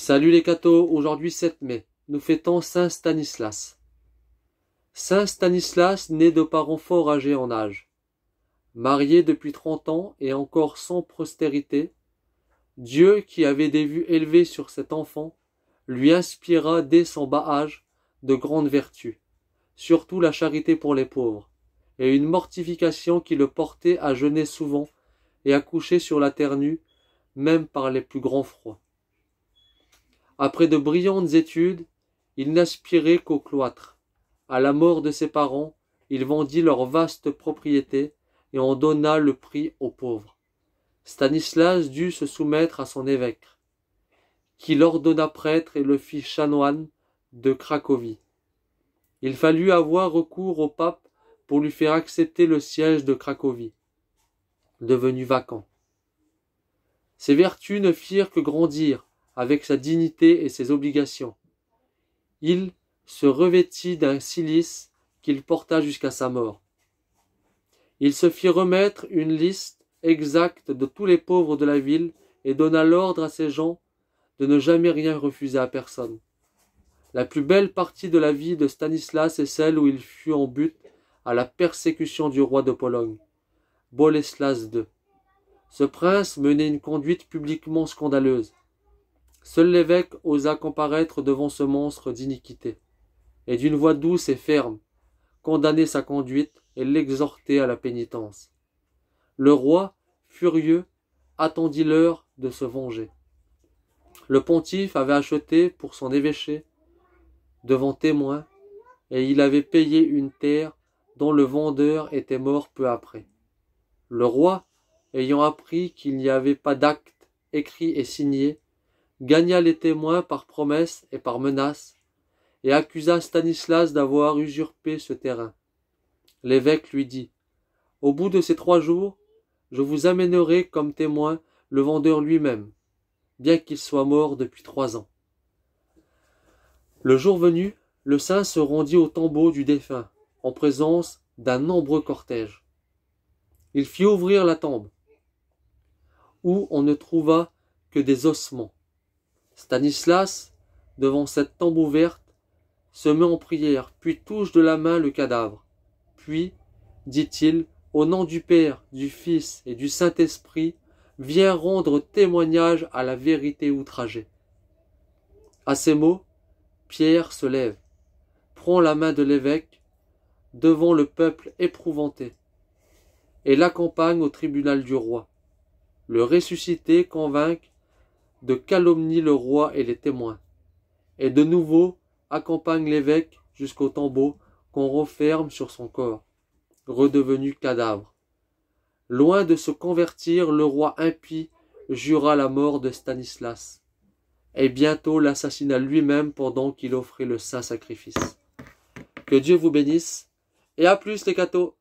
Salut les cathos, aujourd'hui 7 mai, nous fêtons Saint Stanislas. Saint Stanislas naît de parents fort âgés en âge. Marié depuis 30 ans et encore sans postérité, Dieu, qui avait des vues élevées sur cet enfant, lui inspira dès son bas âge de grandes vertus, surtout la charité pour les pauvres, et une mortification qui le portait à jeûner souvent et à coucher sur la terre nue, même par les plus grands froids. Après de brillantes études, il n'aspirait qu'au cloître. À la mort de ses parents, il vendit leurs vastes propriétés et en donna le prix aux pauvres. Stanislas dut se soumettre à son évêque, qui l'ordonna prêtre et le fit chanoine de Cracovie. Il fallut avoir recours au pape pour lui faire accepter le siège de Cracovie, devenu vacant. Ses vertus ne firent que grandir avec sa dignité et ses obligations. Il se revêtit d'un cilice qu'il porta jusqu'à sa mort. Il se fit remettre une liste exacte de tous les pauvres de la ville et donna l'ordre à ses gens de ne jamais rien refuser à personne. La plus belle partie de la vie de Stanislas est celle où il fut en butte à la persécution du roi de Pologne, Boleslas II. Ce prince menait une conduite publiquement scandaleuse. Seul l'évêque osa comparaître devant ce monstre d'iniquité, et d'une voix douce et ferme, condamner sa conduite et l'exhorter à la pénitence. Le roi, furieux, attendit l'heure de se venger. Le pontife avait acheté pour son évêché, devant témoins, et il avait payé une terre dont le vendeur était mort peu après. Le roi, ayant appris qu'il n'y avait pas d'acte écrit et signé, gagna les témoins par promesse et par menace, et accusa Stanislas d'avoir usurpé ce terrain. L'évêque lui dit : « Au bout de ces 3 jours, je vous amènerai comme témoin le vendeur lui-même, bien qu'il soit mort depuis 3 ans. » Le jour venu, le saint se rendit au tombeau du défunt, en présence d'un nombreux cortège. Il fit ouvrir la tombe, où on ne trouva que des ossements. Stanislas, devant cette tombe ouverte, se met en prière, puis touche de la main le cadavre. Puis, dit-il, au nom du Père, du Fils et du Saint-Esprit, viens rendre témoignage à la vérité outragée. À ces mots, Pierre se lève, prend la main de l'évêque, devant le peuple éprouvanté, et l'accompagne au tribunal du roi. Le ressuscité convainc de calomnie le roi et les témoins, et de nouveau accompagne l'évêque jusqu'au tombeau qu'on referme sur son corps, redevenu cadavre. Loin de se convertir, le roi impie jura la mort de Stanislas, et bientôt l'assassina lui-même pendant qu'il offrait le saint sacrifice. Que Dieu vous bénisse, et à plus les cathos!